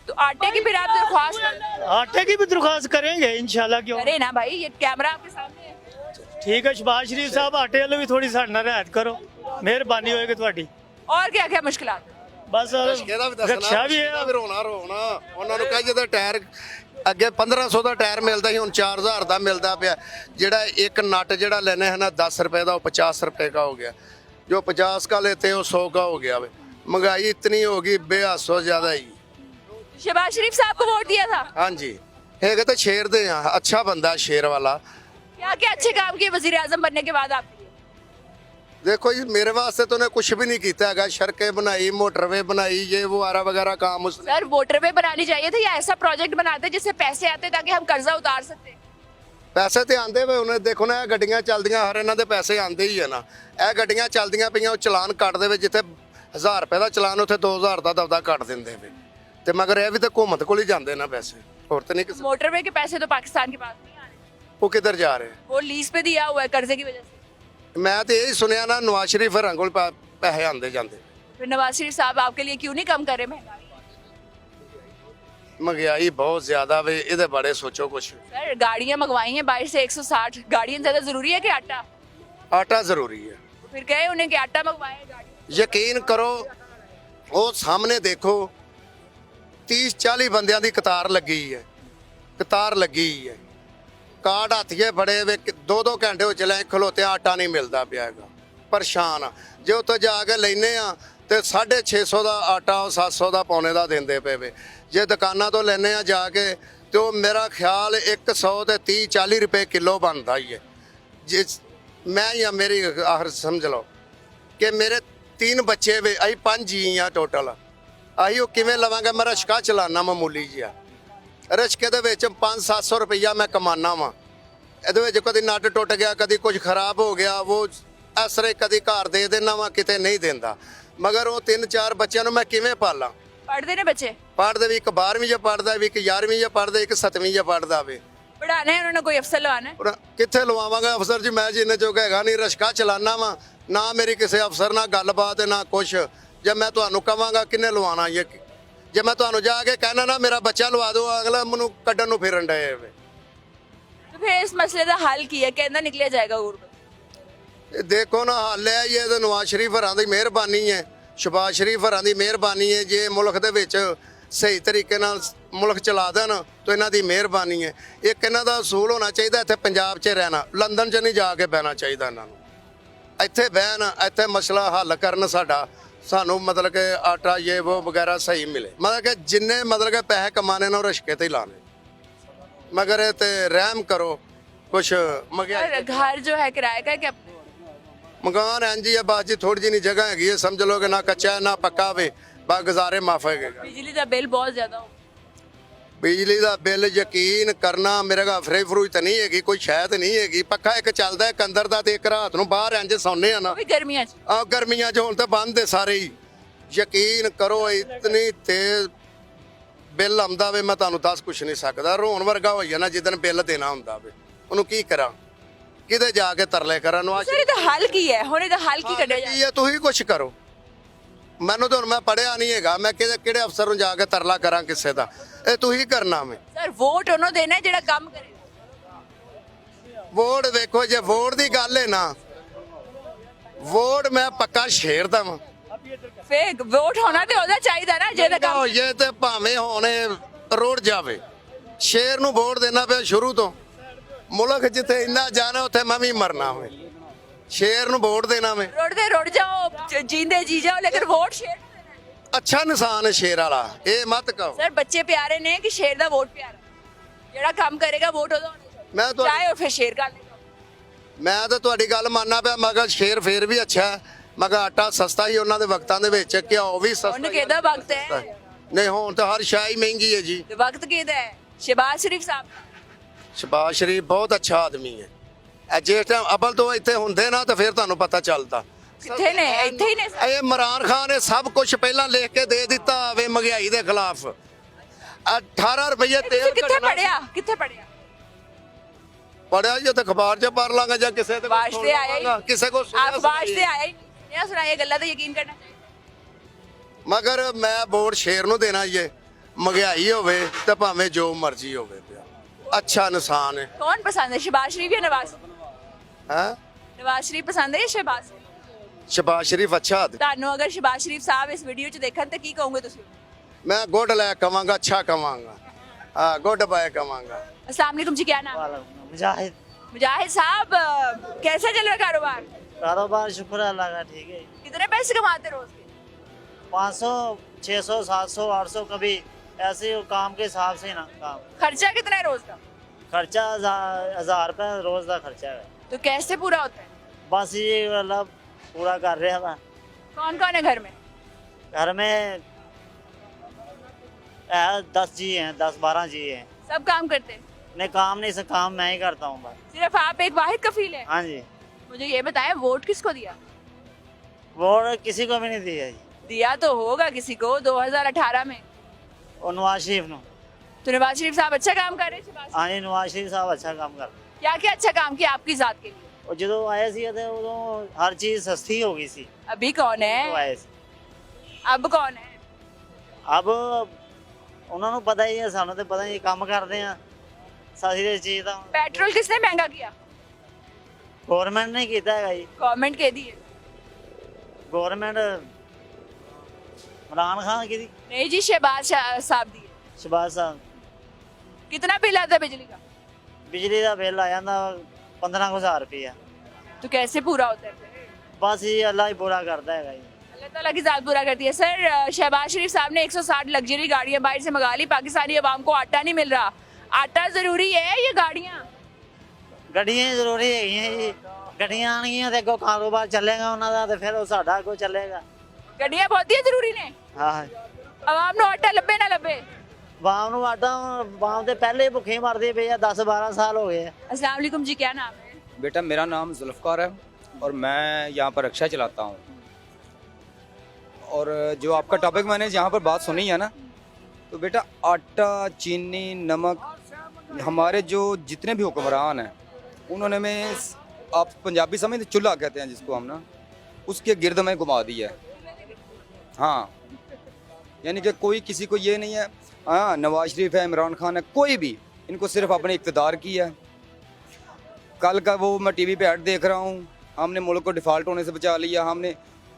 तो आटे की फिर आप दरख्वास्त करें। आटे की भी दरख्वास्त करेंगे इंशाल्लाह। क्यों अरे ना भाई, ये कैमरा आपके सामने है। ठीक है, शहबाज शरीफ साहब आटे वाले भी थोड़ी साढ़े नाल रियायत करो, मेहरबानी होएगी ਤੁਹਾਡੀ। और क्या क्या मुश्किलात? बस रक्षा भी है। ਫਿਰ ਹੋਣਾ ਉਹਨਾਂ ਨੂੰ ਕਹੇ ਜਦੋਂ ਟਾਇਰ ਅੱਗੇ 1500 ਦਾ ਟਾਇਰ ਮਿਲਦਾ ਸੀ, ਹੁਣ 4000 ਦਾ ਮਿਲਦਾ ਪਿਆ। ਜਿਹੜਾ ਇੱਕ ਨਟ ਜਿਹੜਾ ਲੈਨੇ ਹਨ 10 रुपए ਦਾ, ਉਹ 50 रुपए का हो गया। जो 50 का लेते हैं वो 100 का हो गया। महंगाई इतनी होगी, बेहद ज्यादा ही। शहबाज शरीफ साहब को वोट दिया था? हाँ जी, है तो शेर दे, अच्छा बंदा शेर वाला। क्या क्या अच्छे काम किए वजीर आजम बनने के बाद आपके लिए? देखो जी, मेरे वास्ते तो उन्हें कुछ भी नहीं किया है। सड़कें बनाई, मोटरवे बनाई, ये वो आरा वगैरह काम उसने। सर मोटरवे बनानी चाहिए था या ऐसा प्रोजेक्ट बनाते जिससे पैसे आते ताकि हम कर्जा उतार सकते। पैसे तो आते वे उन्हें, देखो ना गड्डियां चलदियां, हर इन्हों के पैसे आते ही है ना। यह गड्डियां चलदियां पईयां, चलान कट दे, जिथे 1000 रुपए का चलान उत्थे 2000 का दबदा कट देंदे वे। ते मगर यह भी तो हुकूमत को ही जाते ना पैसे, और तो नहीं किसी। मोटरवे के पैसे तो पाकिस्तान के पास नहीं आ रहे। वो किधर जा रहे हैं? वो लीज पे दिया हुआ है कर्जे की वजह से। मैं तो यही सुनिया ना, नवाज शरीफ हरां कोल पैसे आते जाते। फिर नवाज शरीफ साहब आपके लिए क्यों नहीं कम करे महंगाई? महंगाई बहुत ज्यादा वे, इहदे बारे सोचो कुछ। सर गाड़ियां मंगवाई हैं 22 से 160। गाड़ियां ज्यादा जरूरी है कि आटा? आटा जरूरी है। तो फिर कहे उन्हें कि आटा मंगवाए गाड़ी। यकीन करो, वो सामने देखो 30-40 बंदियां दी कतार लगी है, कतार लगी है। कार्ड हाथिए बड़े वे 2-2 घंटे हो चले खलोते, आटा नहीं मिलता पिया हैगा। परेशान आ। जे उत्थे जाके लेने आ ते 650 का आटा 700 का पौने का देंदे पे वे। जे दुकाना तो लेने आ जाके तो मेरा ख्याल 100 ते 30-40 रुपए किलो बनता ही है। जिस मैं या मेरी आखिर समझ लो कि मेरे 3 बच्चे वे, अं 5 जी हाँ टोटल। अं किवें लवांगा? मैं रिक्शा चलाना मामूली जिहा, रिक्शे दे विच 500-700 रुपया मैं कमाना वा। ਇਹਦੇ ਵਿੱਚ ਕਦੀ ਨਟ ਟੁੱਟ ਗਿਆ, ਕਦੀ ਕੁਝ ਖਰਾਬ ਹੋ ਗਿਆ, ਉਹ ਅਸਰੇ ਕਦੀ ਘਰ ਦੇ ਦੇਣਾ ਵਾ, ਕਿਤੇ ਨਹੀਂ ਦਿੰਦਾ। ਮਗਰ ਉਹ 3-4 ਬੱਚਿਆਂ ਨੂੰ ਮੈਂ ਕਿਵੇਂ ਪਾਲਾਂ? पढ़ते ने बच्चे? ਪੜ੍ਹਦੇ ਵੀ, ਇੱਕ 12ਵੀਂ 'ਚ ਪੜ੍ਹਦਾ, ਵੀ ਇੱਕ 11ਵੀਂ 'ਚ ਪੜ੍ਹਦਾ, ਇੱਕ 7ਵੀਂ 'ਚ ਪੜ੍ਹਦਾ ਵੇ। पढ़ाना है उन्होंने, कोई अफसर लगाना है? ਔਰ ਕਿੱਥੇ ਲਵਾਵਾਂਗਾ ਅਫਸਰ ਜੀ? ਮੈਂ ਜਿੰਨੇ ਚੋਂ ਹੈਗਾ ਨਹੀਂ, ਰਿਕਸ਼ਾ ਚਲਾਨਾ ਵਾ ਨਾ, ਮੇਰੀ ਕਿਸੇ ਅਫਸਰ ਨਾਲ ਗੱਲਬਾਤ ਨਾ ਕੁਛ। ਜੇ ਮੈਂ ਤੁਹਾਨੂੰ ਕਵਾਂਗਾ ਕਿੰਨੇ ਲਵਾਣਾ, ਇਹ ਜੇ ਮੈਂ ਤੁਹਾਨੂੰ ਜਾ ਕੇ ਕਹਿਣਾ ਨਾ ਮੇਰਾ ਬੱਚਾ ਲਵਾ ਦਿਓ, ਅਗਲਾ ਮੈਨੂੰ ਕੱਢਣ ਨੂੰ ਫਿਰਨ ਡਏ ਵੇ। तो फिर इस मसले का हल की है, कहना निकलिया जाएगा गुरबत? ਇਹ ਦੇਖੋ ਨਾ, ਹੱਲ ਹੈ ਇਹ ਤਾਂ ਨਵਾਜ਼ ਸ਼ਰੀਫ ਹਰਾਂ ਦੀ ਮਿਹਰਬਾਨੀ ਹੈ, ਸ਼ਹਬਾਜ਼ ਸ਼ਰੀਫ ਹਰਾਂ ਦੀ ਮਿਹਰਬਾਨੀ ਹੈ। ਜੇ ਮੁਲਕ ਦੇ ਵਿੱਚ ਸਹੀ ਤਰੀਕੇ ਨਾਲ ਮੁਲਕ ਚਲਾ ਦੇਣ ਤਾਂ ਇਹਨਾਂ ਦੀ ਮਿਹਰਬਾਨੀ ਹੈ। ਇੱਕ ਇਹਨਾਂ ਦਾ ਅਸੂਲ ਹੋਣਾ ਚਾਹੀਦਾ, ਇੱਥੇ ਪੰਜਾਬ 'ਚ ਰਹਿਣਾ, ਲੰਡਨ 'ਚ ਨਹੀਂ ਜਾ ਕੇ ਬਹਿਣਾ ਚਾਹੀਦਾ ਇਹਨਾਂ ਨੂੰ। ਇੱਥੇ ਬਹਿਣ, ਇੱਥੇ ਮਸਲਾ ਹੱਲ ਕਰਨ ਸਾਡਾ, ਸਾਨੂੰ ਮਤਲਬ ਕਿ ਆਟਾ ਇਹ ਉਹ ਵਗੈਰਾ ਸਹੀ ਮਿਲੇ। ਮਤਲਬ ਕਿ ਜਿੰਨੇ ਮਤਲਬ ਕਿ ਪੈਸੇ ਕਮਾਣੇ ਨੇ ਉਹ ਰਿਸ਼ਕੇ ਤੇ ਹੀ ਲਾਣੇ। मगर ते रहम करो कुछ। और घर जो है किराए का है क्या? मकान है जी, बस जी थोड़ी जी जगह हैगी है, समझ लो कि ना कच्चा है ना पक्का वे, बस गुजारे माफ है। बिजली का बिल बहुत ज्यादा हो। बिजली का बिल यकीन करना, मेरे का फ्री फ्रूज तो नहीं हैगी, कोई शायद नहीं हैगी। पक्का एक चलता है कंदर का, एक रात को बाहर इंज सौने ना। गर्मियां गर्मियां च हुण तो बंद है सारे ही। यकीन करो इतनी तेज बिल आंदा वे, मैं तुहानूं दस कुछ नहीं सकदा। रोण वर्गा हो जाना जिदन बिल देना हुंदा वे। ਉਹਨੂੰ ਕੀ ਕਰਾਂ, ਕਿਤੇ ਜਾ ਕੇ ਤਰਲੇ ਕਰਾਂ? ਨਵਾਜ਼ सर ये तो हल की है, हुणे तो हल की कढ़िया जाए। ਕੀ ਹੈ, ਤੁਸੀਂ ਕੁਛ ਕਰੋ। ਮੈਨੂੰ ਤਾਂ ਹੁਣ ਮੈਂ ਪੜਿਆ ਨਹੀਂ ਹੈਗਾ, ਮੈਂ ਕਿਹੜੇ ਅਫਸਰ ਨੂੰ ਜਾ ਕੇ ਤਰਲਾ ਕਰਾਂ ਕਿਸੇ ਦਾ, ਇਹ ਤੂੰ ਹੀ ਕਰਨਾ ਮੈਂ। ਸਰ ਵੋਟ ਉਹਨੂੰ ਦੇਣਾ ਹੈ ਜਿਹੜਾ ਕੰਮ ਕਰੇ। ਵੋਟ ਦੇਖੋ, ਜੇ ਵੋਟ ਦੀ ਗੱਲ ਹੈ ਨਾ, ਵੋਟ ਮੈਂ ਪੱਕਾ ਸ਼ੇਰ ਦਾ ਵਾਂ। ਫਿਰ ਵੋਟ ਹੋਣਾ ਤੇ ਉਹਦਾ ਚਾਹੀਦਾ ਨਾ ਜਿਹਦਾ ਕੰਮ ਹੋਈਏ ਤੇ ਭਾਵੇਂ ਹੁਣੇ ਰੋੜ ਜਾਵੇ, ਸ਼ੇਰ ਨੂੰ ਵੋਟ ਦੇਣਾ ਪਿਆ ਸ਼ੁਰੂ ਤੋਂ। ਮੁਲਕ ਜਿੱਥੇ ਇੰਨਾ ਜਾਣਾ ਉੱਥੇ ਮੈਂ ਵੀ ਮਰਨਾ ਵੇ, ਸ਼ੇਰ ਨੂੰ ਵੋਟ ਦੇਣਾ ਵੇ। रुड़ जाओ जींदे जी जाओ लेकिन वोट शेर को देना है। ਅੱਛਾ ਨਿਸ਼ਾਨ ਹੈ ਸ਼ੇਰ ਵਾਲਾ, ਇਹ ਮਤ ਕਹੋ। सर बच्चे प्यारे ने कि शेर दा वोट प्यारा जेड़ा काम करेगा वोट ਉਹਦਾ ਹੋਣਾ ਚਾਹੀਦਾ। ਮੈਂ ਤੁਹਾਡੀ ਚਾਹੇ ਉਹ ਫਿਰ ਸ਼ੇਰ ਕਰ ਲੇਗਾ। ਮੈਂ ਤਾਂ ਤੁਹਾਡੀ ਗੱਲ ਮੰਨਣਾ ਪਿਆ, ਮਗਰ ਸ਼ੇਰ ਫੇਰ ਵੀ ਅੱਛਾ ਹੈ, ਮਗਰ ਆਟਾ ਸਸਤਾ ਹੀ ਉਹਨਾਂ ਦੇ ਵਕਤਾਂ ਦੇ ਵਿੱਚ, ਘਿਓ ਵੀ ਸਸਤਾ ਉਹਨੇ ਹੀ ਕਿਹਦਾ ਵਕਤ ਹੈ ਨਹੀਂ, ਹੁਣ ਤਾਂ ਹਰ ਸ਼ਾਈ ਮਹਿੰਗੀ ਹੈ ਜੀ। ਤੇ ਵਕਤ ਕਿਹਦਾ ਹੈ? ਸ਼ਹਿਬਾਜ਼ ਸ਼ਰੀਫ ਸਾਹਿਬ ਸ਼ਬਾਜ਼ ਸ਼ਰੀਫ ਬਹੁਤ ਅੱਛਾ ਆਦਮੀ ਹੈ। ਇਹ ਜਿਸ ਟਾਈਮ ਅਬਲ ਤੋਂ ਇੱਥੇ ਹੁੰਦੇ ਨਾ ਤਾਂ ਫਿਰ ਤੁਹਾਨੂੰ ਪਤਾ ਚੱਲਦਾ। ਕਿੱਥੇ ਨੇ? ਇੱਥੇ ਹੀ ਨੇ ਸਰ। ਇਹ ਇਮਰਾਨ ਖਾਨ ਨੇ ਸਭ ਕੁਝ ਪਹਿਲਾਂ ਲਿਖ ਕੇ ਦੇ ਦਿੱਤਾ ਵੇ ਮਹਿੰਗਾਈ ਦੇ ਖਿਲਾਫ। 18 ਰੁਪਏ ਤੇਲ ਕਿੱਥੇ ਪੜਿਆ? ਕਿੱਥੇ ਪੜਿਆ? ਪੜਿਆ ਜੀ, ਤੇ ਅਖਬਾਰ 'ਚ ਪੜ ਲਾਂਗਾ ਜਾਂ ਕਿਸੇ ਤੇ ਅਖਬਾਰ 'ਤੇ ਆਇਆ ਹੀ ਕਿਸੇ ਕੋ ਅਖਬਾਰ 'ਤੇ ਆਇਆ ਹੀ ਨਹੀਂ ਸੁਣਾਇਆ ਗੱਲਾਂ ਤੇ ਯਕੀਨ ਕਰਨਾ ਚਾਹੀਦਾ। ਮਗਰ ਮੈਂ ਵੋਟ ਸ਼ੇਰ ਨੂੰ ਦੇਣਾ ਜੀ, ਮਹਿੰਗਾਈ ਹੋਵੇ ਤੇ ਭਾਵੇਂ ਜੋ ਮਰਜ਼ੀ ਹੋਵੇ, ਅੱਛਾ ਇਨਸਾਨ ਹੈ। ਕੌਣ ਪਸੰਦ ਹੈ, ਸ਼ਹਿਬਾਜ਼ ਸ਼ਰੀਫ ਜਾਂ ਨਵਾਜ਼? ਹੈ ਨਵਾਜ਼ ਸ਼ਰੀਫ ਪਸੰਦ ਹੈ ਜਾਂ ਸ਼ਹਿਬਾਜ਼? ਸ਼ਬਾਜ਼ ਸ਼ਰੀਫ ਅੱਛਾ ਆਦਮੀ। ਤੁਹਾਨੂੰ ਅਗਰ ਸ਼ਹਿਬਾਜ਼ ਸ਼ਰੀਫ ਸਾਹਿਬ ਇਸ ਵੀਡੀਓ 'ਚ ਦੇਖਣ ਤਾਂ ਕੀ ਕਹੋਗੇ ਤੁਸੀਂ? ਮੈਂ ਗੁੱਡ ਲੈ ਕਵਾਂਗਾ, ਅੱਛਾ ਕਵਾਂਗਾ, ਹਾਂ ਗੁੱਡ ਬਾਏ ਕਵਾਂਗਾ। अस्सलाम वालेकुम जी, क्या नाम है? मुजाहिद। मुजाहिद साहब कैसा चल रहा है कारोबार? कारोबार शुक्र अल्लाह का ठीक है। कितने पैसे कमाते रोज के? 500 600 700 800 कभी ऐसे ही काम के हिसाब से ना काम। खर्चा कितना है रोज का? खर्चा 1000 रुपये रोज का खर्चा है। तो कैसे पूरा होता है? बस ये मतलब पूरा कर रहे हैं। कौन कौन है घर में? घर में 10 जी हैं, 10-12 जी हैं। सब काम करते हैं? नहीं काम नहीं, से काम मैं ही करता हूँ बस। सिर्फ आप एक वाहिद कफील है? हाँ जी। मुझे ये बताएं वोट किसको दिया? वोट किसी को भी नहीं दिया जी। दिया तो होगा किसी को 2018 में। और नवाज शरीफ ने। तो नवाज शरीफ साहब अच्छा काम कर रहे हैं? हाँ जी, नवाज शरीफ साहब अच्छा काम कर रहे। क्या क्या अच्छा काम किया आपकी जात के लिए? और जो आए सी ते उदों हर चीज सस्ती हो गई सी। अभी कौन तो है? आए सी। अब कौन है? अब ਉਹਨਾਂ ਨੂੰ ਪਤਾ ਹੀ ਹੈ, ਸਾਨੂੰ ਤੇ ਪਤਾ ਹੀ, ਕੰਮ ਕਰਦੇ ਆ ਸਾਰੀ ਦੇ ਚੀਜ਼ ਦਾ। पेट्रोल किसने महंगा किया? ਗਵਰਨਮੈਂਟ ਨੇ ਕੀਤਾ ਹੈਗਾ ਜੀ। गवर्नमेंट के दिए? ਗਵਰਨਮੈਂਟ ਇਮਰਾਨ ਖਾਨ की दी। नहीं जी, शहबाज साहब दिए। ਸ਼ਬਾਜ਼ ਸਾਹਿਬ। कितना बिल आता है बिजली का? ਬਿਜਲੀ ਦਾ ਬਿੱਲ ਆ ਜਾਂਦਾ 15,000 ਰੁਪਇਆ। तो कैसे पूरा होता है? ਬਸ ਜੀ ਅੱਲਾ ਹੀ ਪੂਰਾ ਕਰਦਾ ਹੈਗਾ ਜੀ। अल्लाह ताला की जात पूरा करती है। सर शहबाज शरीफ साहब ने 160 लग्जरी गाड़ियां बाहर से मंगा ली, पाकिस्तानी अवाम को आटा नहीं मिल रहा। आटा जरूरी है या गाड़ियां? ਗੱਡੀਆਂ ਹੀ ਜ਼ਰੂਰੀ ਹੈਗੀਆਂ ਜੀ। ਗੱਡੀਆਂ ਆਣਗੀਆਂ ਤੇ ਅੱਗੋਂ ਕਾਰੋਬਾਰ ਚੱਲੇਗਾ ਉਹਨਾਂ ਦਾ, ਤੇ ਫਿਰ ਉਹ ਸਾਡਾ ਅੱਗੋਂ ਚੱਲੇਗਾ। गड्डियां बहुत ही जरूरी ने। ਹਾਂ अवाम नो आटा लब्बे ना लब्बे। ਵਾਮ ਨੂੰ ਆਟਾ, ਵਾਮ ਤੇ ਪਹਿਲੇ ਹੀ ਭੁੱਖੇ ਮਰਦੇ ਪਏ ਆ, 10-12 ਸਾਲ ਹੋ ਗਏ ਆ। अस्सलाम वालेकुम जी, क्या नाम है? बेटा मेरा नाम जुल्फ़कार है और मैं यहाँ पर रिक्शा चलाता हूँ। और जो आपका टॉपिक मैंने यहाँ पर बात सुनी है ना, तो बेटा आटा, चीनी, नमक, हमारे जो जितने भी हुक्मरान हैं उन्होंने में, आप पंजाबी समझते, चूल्हा कहते हैं जिसको हम ना, उसके गिर्द में घुमा दिया है। हाँ, यानी कि कोई किसी को ये नहीं है हाँ नवाज शरीफ है, इमरान खान है, कोई भी, इनको सिर्फ अपने इक़्तिदार की है। कल का वो मैं टीवी पे ऐड देख रहा हूँ, हमने मुल्क को डिफ़ॉल्ट होने से बचा लिया, हमने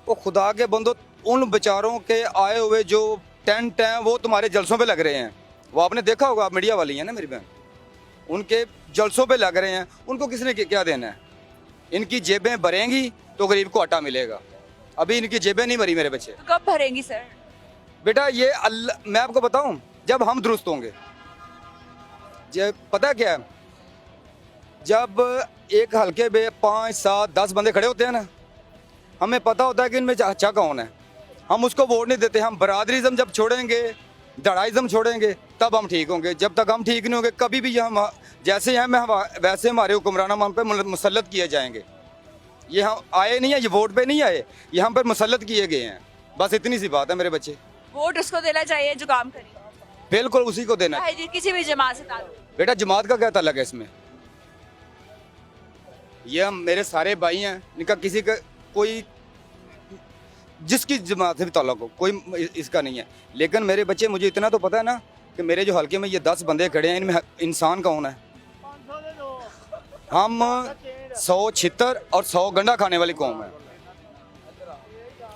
वो खुदा के बंदो, उन बेचारों के आए हुए जो टेंट हैं वो तुम्हारे जलसों पे लग रहे हैं। वो आपने देखा होगा, आप मीडिया वाली हैं ना मेरी बहन, उनके जलसों पे लग रहे हैं। उनको किसने क्या देना है? इनकी जेबें भरेंगी तो गरीब को आटा मिलेगा। अभी इनकी जेबें नहीं भरी मेरे बच्चे। तो कब भरेंगी सर? बेटा ये अल्लाह, मैं आपको बताऊं, जब हम दुरुस्त होंगे। जब पता क्या है, जब एक हल्के पे 5, 7, 10 बंदे खड़े होते हैं ना, हमें पता होता है कि इनमें अच्छा कौन है, हम उसको वोट नहीं देते। हम बरादरीज़म जब छोड़ेंगे, दड़ाईज़म छोड़ेंगे, तब हम ठीक होंगे। जब तक हम ठीक नहीं होंगे, कभी भी हम जैसे हैं वैसे हमारे हुक्मरान हम पे मुसल्लत किए जाएंगे। ये हम आए नहीं है, ये वोट पे नहीं आए, ये हम पर मुसल्लत किए गए हैं। बस इतनी सी बात है मेरे बच्चे। वोट उसको देना चाहिए जो काम करे, बिल्कुल उसी को देना। चाहे किसी भी जमात से ताल्लुक। बेटा जमात का क्या ताल्लुक है इसमें? ये हम मेरे सारे भाई हैं, इनका किसी का कोई जिसकी जमात से भी ताल्लुक हो, कोई इसका नहीं है। लेकिन मेरे बच्चे, मुझे इतना तो पता है ना कि मेरे जो हल्के में ये 10 बंदे खड़े हैं, इनमें इंसान कौन है। हम 100 छितर और 100 गंडा खाने वाली कौम है।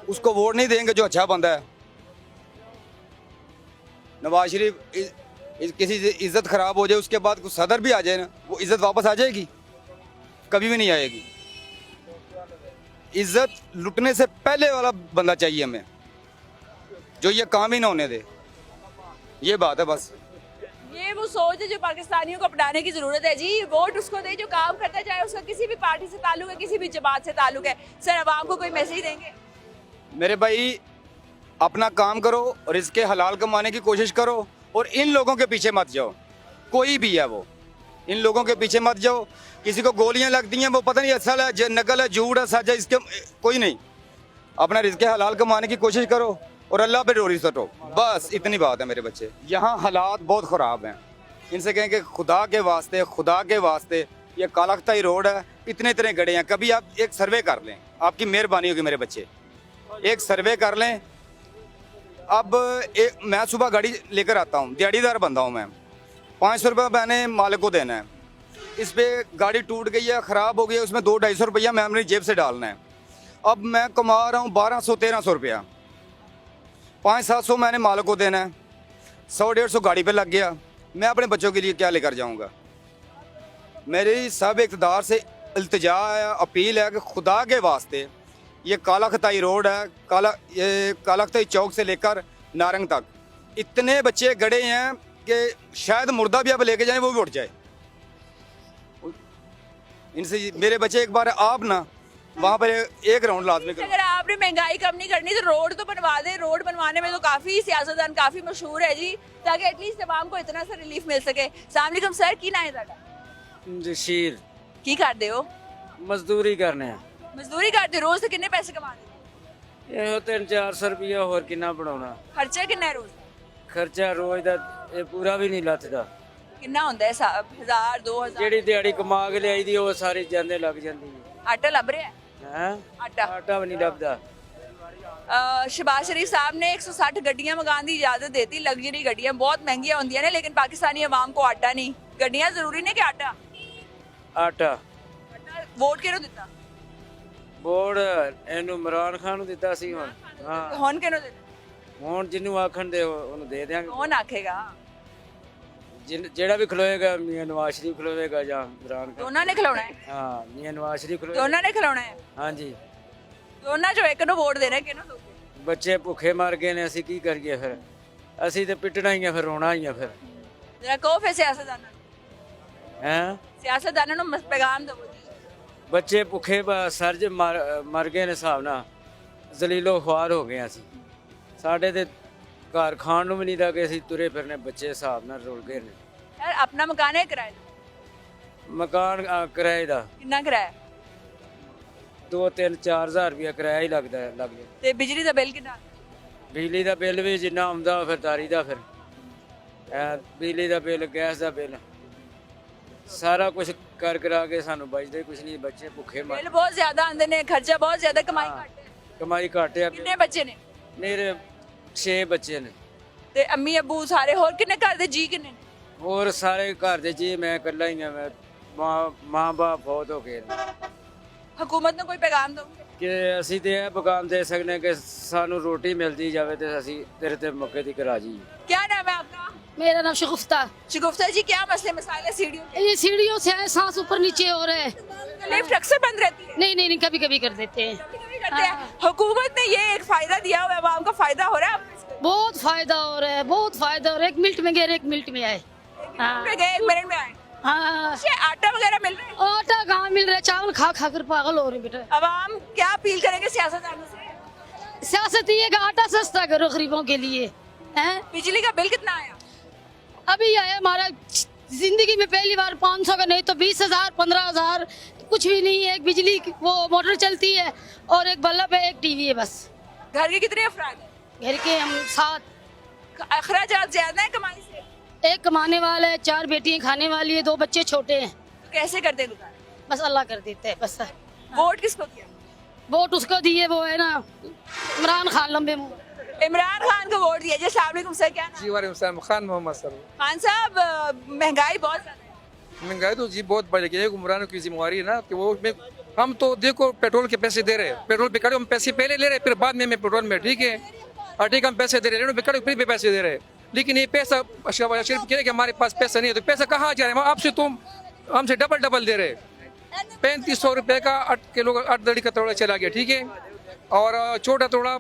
उसको वोट नहीं देंगे जो अच्छा बंदा है। नवाज शरीफ किसी से इज्जत खराब हो जाए, उसके बाद कुछ सदर भी आ जाए ना, वो इज्जत वापस आ जाएगी? कभी भी नहीं आएगी। इज्जत लुटने से पहले वाला बंदा चाहिए हमें, जो ये काम ही ना होने दे। ये बात है बस। ये वो सोच है जो पाकिस्तानियों को अपनाने की जरूरत है जी। वोट उसको दे जो काम करता जाए, उसका किसी भी पार्टी से ताल्लुक है, किसी भी जमात से ताल्लुक है। सर, अब आपको कोई मैसेज देंगे? मेरे भाई, अपना काम करो और इसके हलाल कमाने की कोशिश करो, और इन लोगों के पीछे मत जाओ। कोई भी है वो, इन लोगों के पीछे मत जाओ। किसी को गोलियां लगती हैं, वो पता नहीं असल है, नकल है, झूठ है, सच है, इसके कोई नहीं। अपना रिज़्क़ हलाल कमाने की कोशिश करो और अल्लाह पे डोरी सटो, बस इतनी बात है मेरे बच्चे। यहाँ हालात बहुत ख़राब हैं। इनसे कहें कि खुदा के वास्ते ये कालाख्ताई रोड है, इतने गड्ढे हैं। कभी आप एक सर्वे कर लें, आपकी मेहरबानी होगी मेरे बच्चे, एक सर्वे कर लें। अब मैं सुबह गाड़ी लेकर आता हूँ, दिहाड़ीदार बंदा हूँ मैं, 500 रुपये मैंने मालिक को देना है। इस पर गाड़ी टूट गई है, ख़राब हो गई है, उसमें 200-250 रुपया मैं अपनी जेब से डालना है। अब मैं कमा रहा हूँ 1200-1300 रुपया, 500-700 मैंने मालिक को देना है, 100-150 गाड़ी पे लग गया। मैं अपने बच्चों के लिए क्या लेकर जाऊँगा? मेरी सब इक़्तिदार से इल्तिजा है, अपील है कि खुदा के वास्ते ये कालाख्ताई रोड है, ये कालाख्ताई चौक से लेकर नारंग तक इतने बच्चे गड़े हैं कि शायद मुर्दा भी अब लेके जाएं वो भी उठ जाए। इनसे मेरे बच्चे, एक बार आप ना वहाँ पर एक राउंड लाजमी करो। अगर आपने महंगाई कम नहीं करनी तो रोड तो बनवा दे। रोड बनवाने में तो काफी सियासतदान काफी मशहूर है जी, ताकि एटलीस्ट तमाम को इतना सा रिलीफ मिल सके। अस्सलाम वालेकुम सर, की ना है ਤੁਹਾਡਾ? जशीर की करते हो? मजदूरी करने मजदूरी करते हो? रोज से कितने पैसे कमाते हो? ਇਹੋ 300-400 ਰੁਪਇਆ ਹੋਰ ਕਿੰਨਾ ਬਣਾਉਣਾ। खर्चा कितना है रोज? ਖਰਚਾ ਰੋਜ਼ ਦਾ ਇਹ ਪੂਰਾ ਵੀ ਨਹੀਂ ਲੱਥਦਾ। कितना होता है? 1000-2000? ਜਿਹੜੀ ਦਿਹਾੜੀ ਕਮਾ ਕੇ ਲਿਆਈ ਦੀ ਉਹ ਸਾਰੀ ਜਾਂਦੇ ਲੱਗ ਜਾਂਦੀ आटा लभ रहा है? ਹੈ। आटा ਆਟਾ ਵੀ ਨਹੀਂ ਲੱਭਦਾ। शहबाज शरीफ साहब ने 160 गड्डियां मंगाने की इजाजत देती। लग्जरी गड्डियां बहुत महंगियां होंगी ने, लेकिन पाकिस्तानी अवाम को आटा नहीं। गड्डियां जरूरी ने कि आटा? ਆਟਾ वोट किहनूं दिता? ਬੋਰਡ ਇਹਨੂੰ ਇਮਰਾਨ ਖਾਨ ਨੂੰ ਦਿੱਤਾ ਸੀ। ਹੁਣ ਹਾਂ, हुण किहनूं दिता? ਹੁਣ ਜਿਹਨੂੰ ਆਖਣ ਦੇ ਉਹਨੂੰ ਦੇ ਦਿਆਂਗੇ। कौन आखेगा? ਜਿਹੜਾ ਵੀ ਖਲੋਏਗਾ, ਮੀਆਂ ਨਵਾਜ਼ ਸ਼ਰੀਫ ਖਲੋਏਗਾ ਜਾਂ ਇਮਰਾਨ ਖਾਨ। दोनों ने खिलौना है? ਹਾਂ, ਮੀਆਂ ਨਵਾਜ਼ ਸ਼ਰੀਫ ਖਲੋਏਗਾ। दोनों ने खिलौना है? ਹਾਂਜੀ, दोनों चो एक नूं वोट देना, किहनूं दोगे? ਬੱਚੇ ਭੁੱਖੇ ਮਰ ਗਏ ਨੇ, ਅਸੀਂ ਕੀ ਕਰੀਏ ਫਿਰ? ਅਸੀਂ ਤੇ ਪਿੱਟਣਾ ਹੀ ਆ, ਫਿਰ ਰੋਣਾ ਹੀ ਆ ਫਿਰ। जरा कहो फिर सियासतदान हैं सियासतदानों नूं पैगाम दवो जी। ਬੱਚੇ ਭੁੱਖੇ ਸਰਜ ਮਰ ਗਏ ਨੇ ਹਿਸਾਬ ਨਾਲ, ਜ਼ਲੀਲੋ ਖੁਆਰ ਹੋ ਗਏ ਅਸੀਂ। ਸਾਡੇ ਤੇ ਘਰ ਖਾਣ ਨੂੰ ਵੀ ਨਹੀਂ ਲੱਗੇ, ਅਸੀਂ ਤੁਰੇ ਫਿਰਨੇ, ਬੱਚੇ ਹਿਸਾਬ ਨਾਲ ਰੁਲ ਗਏ ਨੇ। यार अपना मकान है किराए दा? ਮਕਾਨ ਕਿਰਾਏ ਦਾ किन्ना किराया? 2-3-4 ਹਜ਼ਾਰ ਰੁਪਇਆ ਕਿਰਾਇਆ ਹੀ ਲੱਗਦਾ ਲੱਗ ਜਾਂਦਾ। ते बिजली दा बिल किन्ना? ਬਿਜਲੀ ਦਾ ਬਿੱਲ ਵੀ ਜਿੰਨਾ ਆਉਂਦਾ ਫਿਰ ਤਾਰੀ ਦਾ, ਫਿਰ ਬਿਜਲੀ ਦਾ ਬਿੱਲ, ਗੈਸ ਦਾ ਬਿੱਲ, ਸਾਰਾ ਕੁਝ ਕਰ ਕਰਾ ਕੇ ਸਾਨੂੰ ਬਚਦੇ ਕੁਝ ਨਹੀਂ। ਬੱਚੇ ਭੁੱਖੇ ਮਰ, बिल बहुत ज्यादा आंदे ने, खर्चा बहुत ज्यादा, कमाई घट है। ਕਮਾਈ ਘੱਟ ਆ। किन्ने बच्चे ने? ਮੇਰੇ 6 ਬੱਚੇ ਨੇ। ते अम्मी अब्बू सारे होर किन्ने घर दे जी किन्ने ने? ਹੋਰ ਸਾਰੇ ਘਰ ਦੇ ਜੀ ਮੈਂ ਇਕੱਲਾ ਹੀ ਆ। ਮੈਂ ਮਾਂ ਬਾਪ ਬਹੁਤ ਹੋ ਗਏ ਨੇ। हुकूमत ने कोई पैगाम दोगे? ਕਿ ਅਸੀਂ ਤੇ ਇਹ ਪੈगाम ਦੇ ਸਕਦੇ ਕਿ ਸਾਨੂੰ ਰੋਟੀ ਮਿਲਦੀ ਜਾਵੇ ਤੇ ਅਸੀਂ ਤੇਰੇ ਤੇ ਮੌਕੇ ਦੀ ਰਾਜੀ। क्या नाम है आपका? मेरा नाम शगुफ्ता। शगुफ्ता जी, क्या मसले मसाइल है सीढ़ियों के? ये सीढ़ियों से है, सांस ऊपर नीचे हो रहा है। लिफ्ट अक्सर बंद रहती है? नहीं नहीं नहीं, कभी कभी कर देते हैं। कभी-कभी करते हैं। हुकूमत ने ये एक फायदा दिया हुआ है, आवाम का फायदा हो रहा है आपको इससे? बहुत फायदा हो रहा है, बहुत फायदा हो रहा है। 1 मिनट में गए, 1 मिनट में आए। हाँ में गए 1 मिनट में आए। हाँ, अच्छा, आटा वगैरह मिल रहा है? आटा कहाँ मिल रहा है? चावल खा खा कर पागल हो रहे हैं बेटा। अवाम क्या अपील करेंगे सियासतदानों से? सियासत ये कि आटा सस्ता करो गरीबों के लिए। हैं? बिजली का बिल कितना आया? अभी आया हमारा, जिंदगी में पहली बार 500 का, नहीं तो 20,000 15,000, कुछ भी नहीं है। एक बिजली की वो मोटर चलती है और एक बल्ब है, एक टीवी है, बस। घर के कितने अफराद हैं? घर के हम 7। अखराजात ज्यादा है कमाई से? एक कमाने वाला है, 4 बेटियां खाने वाली है, 2 बच्चे छोटे हैं। तो कैसे करते हैं गुजारा? बस अल्लाह कर देता है बस। वोट किसको किया? वोट उसको दिए, वो है ना इमरान खान, लंबे मुंह। इमरान खान को वोट दिया। जी अस्सलाम वालेकुम सर, क्या नाम? जी वालेकुम खान मोहम्मद सर। खान साहब, महंगाई बहुत ज्यादा है। महंगाई तो जी बहुत बढ़ गई है, हुक्मरानों की जिम्मेवारी है ना कि वो हम तो देखो पेट्रोल के पैसे दे रहे हैं, पेट्रोल पे कड़े हम पैसे पहले ले रहे हैं, फिर बाद में पेट्रोल में ठीक है, और ठीक हम पैसे दे रहे हैं, कड़े फिर भी पैसे दे रहे हैं, लेकिन ये पैसा शहबाज शरीफ कह रहे कि हमारे पास पैसा नहीं है, तो पैसा कहाँ जा रहा है? आपसे तुम हमसे डबल दे रहे। 3500 रुपये का 8 किलो 8 दड़ी का तोड़ा चला गया, ठीक है, और छोटा तोड़ा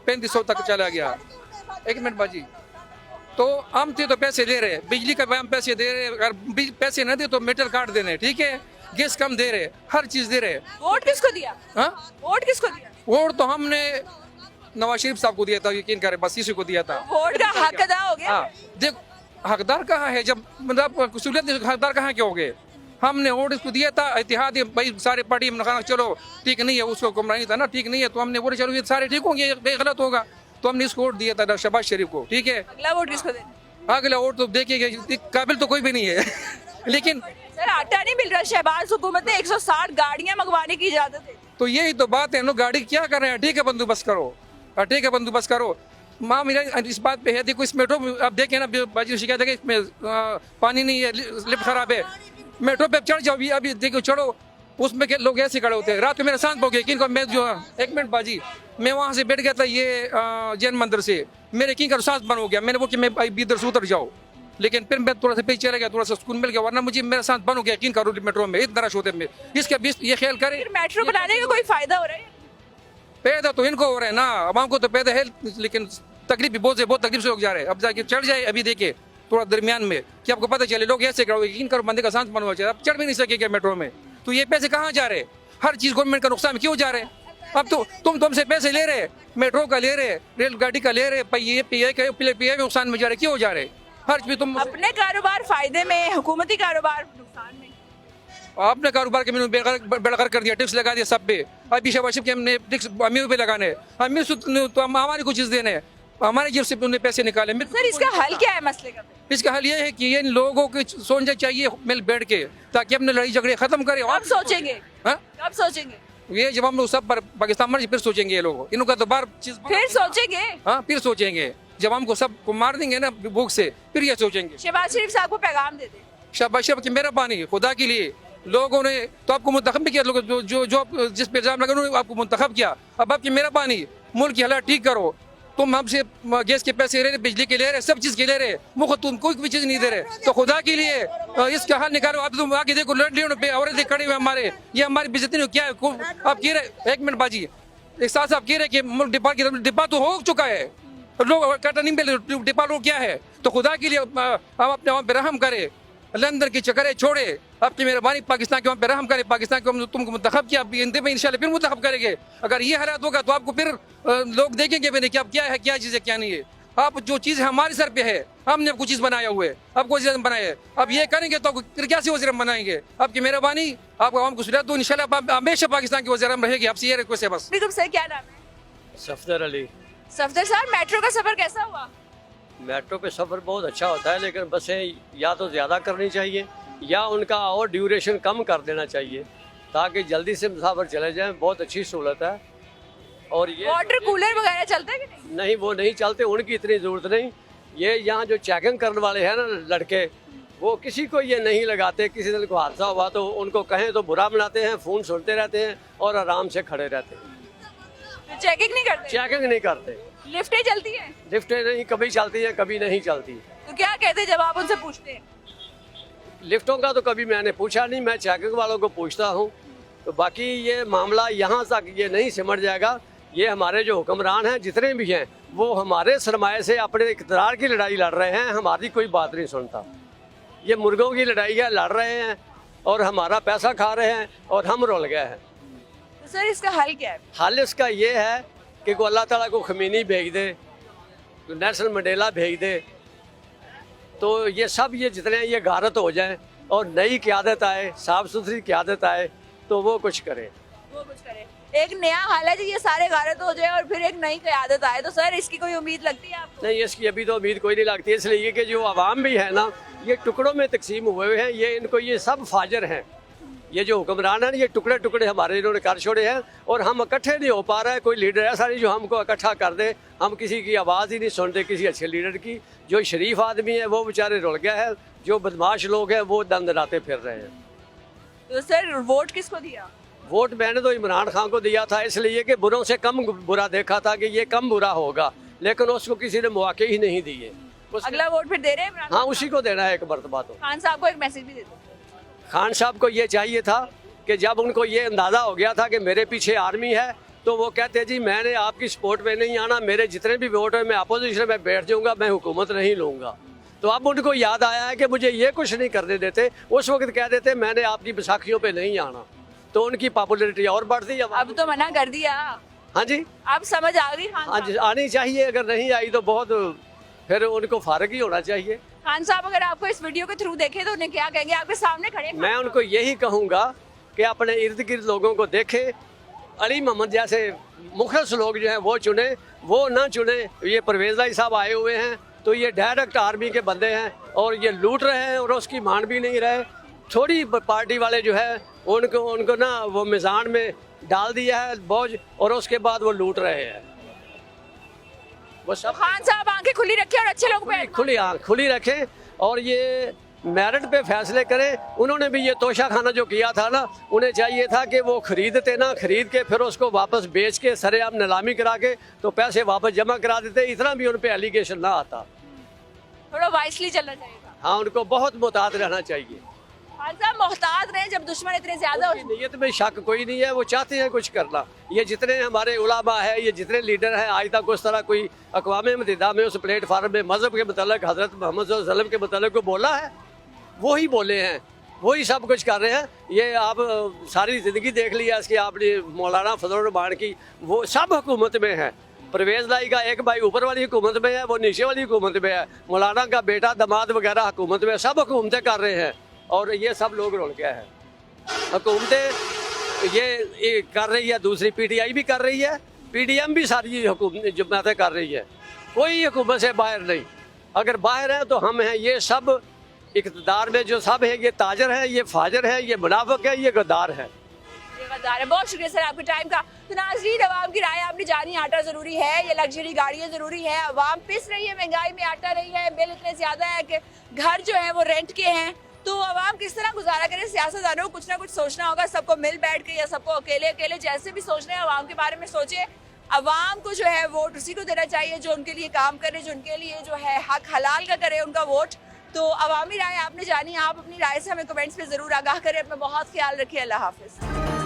3500 तक चला गया। एक मिनट बाजी, तो हम थे तो पैसे ले रहे, बिजली का हम पैसे दे रहे, अगर पैसे न दे तो मीटर काट देने, ठीक है, गैस कम दे रहे, हर चीज दे रहे। वोट किसको दिया? हाँ, वोट किसको दिया? वोट तो हमने नवाज शरीफ साहब को दिया था, यकीन करें, बस इसी को दिया था। वोट का हक अदा हो गया। हाँ, देखो हकदार कहाँ है, जब मतलब सहूलियत हकदार कहाँ के हो गए? हमने वोट इसको दिया था, इतिहाद भाई सारे पार्टी में चलो ठीक नहीं है, उसको गुमराही था ना, ठीक नहीं है, तो हमने वोट चलो ये सारे ठीक होंगे, ये गलत होगा, तो हमने इसको वोट दिया था शहबाज शरीफ को, ठीक है। अगला वोट किसको देना? अगला वोट तो देखिए काबिल तो कोई भी नहीं है लेकिन सर आटा नहीं मिल रहा, शहबाज हुकूमत ने 160 गाड़ियां मंगवाने की इजाजत है। तो यही तो बात है, गाड़ी क्या कर रहे हैं, ठीक है बंदोबस्त करो, ठीक है बंदोबस्त करो। माँ मेरा इस बात पे है, देखो इस मेट्रो में आप देखें ना, बाजी शिकायत है कि इसमें पानी नहीं है, लिफ्ट खराब है, मेट्रो पे चढ़ जाओ, अभी देखो चढ़ो, उसमें के लोग ऐसे खड़े होते हैं। रात को मेरा सांस हो गया, किन को मैं जो एक मिनट बाजी, मैं वहाँ से बैठ गया था ये जैन मंदिर से, मेरे किन का सांस बंद हो गया, मैंने वो कि मैं इधर से उतर जाओ, लेकिन फिर मैं थोड़ा सा पीछे चला गया, थोड़ा सा सुकून मिल गया, वरना मुझे मेरा सांस बंद हो गया किन का मेट्रो में इतना रश होते में। इसके बीच ये ख्याल करें, मेट्रो बनाने का कोई फायदा हो रहा है? पैदा तो इनको हो रहा है ना, आवाम को तो पैदा है, लेकिन तकलीफ भी बहुत तकलीफ से लोग जा रहे हैं। अब जाके चढ़ जाए, अभी देखिए थोड़ा दरमियान में कि आपको पता चले, लोग ऐसे करो यकीन करो बंदे का सांस बंद हो जाए, अब चढ़ भी नहीं सकेगा मेट्रो में। तो ये पैसे कहाँ जा रहे? हर चीज गवर्नमेंट का नुकसान क्यों जा रहे? अब तो तुमसे पैसे ले रहे, मेट्रो का ले रहे, रेलगाड़ी का ले रहे, ये नुकसान में जा रहे, क्यों जा रहे? हर चीज तुम अपने कारोबार फायदे में, हुकूमती कारोबार नुकसान में। आपने कारोबार के मैंने बेड़गर कर दिया, टैक्स लगा दिया सब पे। अभी शहबाज शरीफ के हमने टैक्स अमीर पे लगाने, अमीर तो हमारे को चीज देने, हमारे जेब से उन्हें पैसे निकाले। सर इसका हल क्या है मसले का? इसका हल ये है कि इन लोगों को सोचना चाहिए मिल बैठ के, ताकि अपने लड़ाई झगड़े खत्म करें। कब सोचेंगे? कब सोचेंगे? ये जब हम लोग सब पर पाकिस्तान मर फिर सोचेंगे, ये लोग इनका तो बार चीज फिर सोचेंगे। हाँ फिर सोचेंगे, जब हमको सबको मार देंगे ना भूख से, फिर ये सोचेंगे। शहबाज शरीफ साहब को पैगाम दे दे। शहबाज शरीफ की मेरा पानी खुदा के लिए, लोगों ने तो आपको मुंतखब भी किया, लोग जो जिस पे इल्जाम लगा उन्होंने आपको मुंतखब किया। अब आपकी मेरा पानी, मुल्क की हालात ठीक करो। तुम हमसे गैस के पैसे ले रहे, बिजली के ले रहे, सब चीज के ले रहे, मुफ्त तुम कोई भी चीज नहीं दे रहे, तो खुदा के लिए इसका हल निकालो। आप तुम आके देखो लड़लियों पे औरतें खड़े हुए हमारे, ये हमारी बेइज्जती नहीं क्या है? आप कह रहे, एक मिनट बाजी, एक साथ आप कह रहे कि मुल्क डिब्बा तो हो चुका है, लोग कटा नहीं मिले, डिब्बा लोग क्या है? तो खुदा के लिए आप अपने वहाँ पे रहम करे, लंदन की चक्करें छोड़े, आपकी मेहरबानी पाकिस्तान के वहाँ पे रहम करे। पाकिस्तान को तुमको मुंतखब किया, हिंदी में इंशाल्लाह फिर मुंतखब करेंगे। अगर ये हालात होगा तो आपको फिर लोग देखेंगे भी नहीं कि अब क्या है, क्या चीज़ है, क्या नहीं है। आप जो चीज़ हमारे सर पे है, हमने आपको चीज़ बनाया हुआ है, आपको वज़ीर बनाया है, अब ये करेंगे तो फिर क्या से वज़ीर बनाएंगे? आपकी मेहरबानी, आपको आवाम को सुविधा दो, इंशाल्लाह आप हमेशा पाकिस्तान के वज़ीर रहेगी। आपसे ये रिक्वेस्ट है बस। सर क्या नाम है? सफदर अली। सफदर साहब, मेट्रो का सफर कैसा हुआ? मेट्रो पे सफ़र बहुत अच्छा होता है, लेकिन बसें या तो ज़्यादा करनी चाहिए या उनका और ड्यूरेशन कम कर देना चाहिए, ताकि जल्दी से मुसाफिर चले जाएं। बहुत अच्छी सहूलत है। और ये वाटर कूलर वगैरह चलते हैं कि नहीं? नहीं, वो नहीं चलते, उनकी इतनी ज़रूरत नहीं। ये यहाँ जो चेकिंग करने वाले हैं ना लड़के, वो किसी को ये नहीं लगाते। किसी दिन को हादसा हुआ तो उनको कहें तो बुरा बनाते हैं, फ़ोन सुनते रहते हैं और आराम से खड़े रहते हैं। तो चेकिंग नहीं करते? चेकिंग नहीं करते। लिफ्टें चलती हैं? लिफ्टें नहीं, कभी चलती हैं कभी नहीं चलती। तो क्या कहते हैं जब आप उनसे पूछते हैं? लिफ्टों का तो कभी मैंने पूछा नहीं, मैं चेकिंग वालों को पूछता हूँ। तो बाकी ये मामला यहाँ तक ये नहीं सिमट जाएगा। ये हमारे जो हुक्मरान हैं जितने भी हैं, वो हमारे सरमाए से अपने इक़्तिदार की लड़ाई लड़ रहे हैं, हमारी कोई बात नहीं सुनता। ये मुर्गों की लड़ाई है, लड़ रहे हैं और हमारा पैसा खा रहे हैं और हम रुल गए हैं। तो सर इसका हल क्या है? हल इसका ये है कि को अल्लाह ताला को खमीनी भेज दे, तो नेल्सन मंडेला भेज दे, तो ये सब ये जितने ये गारत हो जाएं और नई क़यादत आए, साफ़ सुथरी क़यादत आए, तो वो कुछ करे। एक नया हाल है जी, ये सारे गारत हो जाए और फिर एक नई क़यादत आए, तो सर इसकी कोई उम्मीद लगती है आपको? नहीं, इसकी अभी तो उम्मीद कोई नहीं लगती, इसलिए कि जो आवाम भी है ना, ये टुकड़ों में तकसीम हुए हुए हैं, ये इनको ये सब फाजर हैं, ये जो हुक्मरान है ना, ये टुकड़े टुकड़े हमारे इन्होंने कर छोड़े हैं और हम इकट्ठे नहीं हो पा रहे हैं। कोई लीडर ऐसा नहीं जो हमको इकट्ठा कर दे। हम किसी की आवाज़ ही नहीं सुनते किसी अच्छे लीडर की। जो शरीफ आदमी है वो बेचारे रुल गया है, जो बदमाश लोग हैं वो दंदनाते फिर रहे हैं। तो सर वोट किसको दिया? वोट मैंने तो इमरान खान को दिया था, इसलिए कि बुरों से कम बुरा देखा था कि ये कम बुरा होगा, लेकिन उसको किसी ने मौके ही नहीं दिए। अगला वोट फिर दे रहे हैं इमरान? हाँ, उसी को देना है एक मरतबा। तो खान साहब को एक मैसेज भी दे दो। खान साहब को ये चाहिए था कि जब उनको ये अंदाज़ा हो गया था कि मेरे पीछे आर्मी है, तो वो कहते जी मैंने आपकी सपोर्ट में नहीं आना, मेरे जितने भी वोट है मैं अपोजिशन में बैठ जाऊंगा, मैं हुकूमत नहीं लूँगा। तो अब उनको याद आया है कि मुझे ये कुछ नहीं करने देते। उस वक्त कह देते मैंने आपकी बैसाखियों पे नहीं आना, तो उनकी पॉपुलैरिटी और बढ़ती। अब तो मना कर दिया। हाँ जी, अब समझ आ गई खान हाँ जी, आनी चाहिए। अगर नहीं आई तो बहुत फिर उनको फारग ही होना चाहिए। खान साहब अगर आपको इस वीडियो के थ्रू देखे तो उन्हें क्या कहेंगे? आपके सामने खड़े। मैं उनको यही कहूँगा कि अपने इर्द गिर्द लोगों को देखे, अली मोहम्मद जैसे मुखलिस लोग जो हैं वो चुने, वो ना चुने। ये परवेज़ लाई साहब आए हुए हैं तो ये डायरेक्ट आर्मी के बंदे हैं और ये लूट रहे हैं और उसकी मान भी नहीं रहे। थोड़ी पार्टी वाले जो है उनको ना वो मिजान में डाल दिया है बोझ और उसके बाद वो लूट रहे हैं। वो सब खान साहब आंखें खुली रखें और अच्छे लोग पे खुली आँख खुली रखें और ये मेरिट पे फैसले करें। उन्होंने भी ये तोशा खाना जो किया था ना, उन्हें चाहिए था कि वो खरीदते ना, खरीद के फिर उसको वापस बेच के सरेआम नीलामी करा के तो पैसे वापस जमा करा देते। इतना भी उन पे एलिगेशन ना आता। थोड़ा वाइसली चलना चाहिए था। हाँ, उनको बहुत मुहतात रहना चाहिए। खान साहब मोहतात रहे जब दुश्मन इतने ज्यादा हो। नीयत में शक कोई नहीं है, वो चाहते हैं कुछ करना। ये जितने हमारे उलामा है, ये जितने लीडर हैं, आज तक उस तरह कोई अक़वाम मुत्तहिदा में उस प्लेटफार्म में मज़हब के मतलब हज़रत मोहम्मद सल्लल्लाहु अलैहि वसल्लम के मतलब को बोला है? वही बोले हैं, वही सब कुछ कर रहे हैं। ये आप सारी ज़िंदगी देख लिया इसकी आपने मौलाना फजल रहमान की, वो सब हुकूमत में है। परवेज़ लाई का एक भाई ऊपर वाली हुकूमत में है, वो नीचे वाली हुकूमत में है। मौलाना का बेटा दमाद वगैरह हुकूमत में, सब हुकूमतें कर रहे हैं और ये सब लोग रुल गया है। हुकूमतें ये कर रही है, दूसरी PTI भी कर रही है, PDM भी सारी हुकूमत जमातें कर रही है। कोई हुकूमत से बाहर नहीं। अगर बाहर है तो हम हैं। ये सब इक़्तिदार में जो सब है, ये ताजर है, ये फाजर है, ये मुनाफिक है, ये गद्दार है। बहुत शुक्रिया सर आपके टाइम का। तो नाज़रीन, अवाम की राय आपने जानी। आटा जरूरी है, ये लग्जरी गाड़ियाँ जरूरी है। अवाम पिस रही है, महंगाई में आटा रही है, बिल इतने ज्यादा है कि घर जो है वो रेंट के हैं। तो अवाम किस तरह गुजारा करे? सियासतदानों को कुछ ना कुछ सोचना होगा। सबको मिल बैठ के या सबको अकेले अकेले जैसे भी सोचना है अवाम के बारे में सोचे। अवाम को जो है वोट उसी को देना चाहिए जो उनके लिए काम करे, जो उनके लिए जो है हक हलाल का करे उनका वोट। तो अवामी राय आपने जानी। आप अपनी राय से हमें कमेंट्स पे जरूर आगाह करें। अपना बहुत ख्याल रखिए। अल्लाह हाफिज।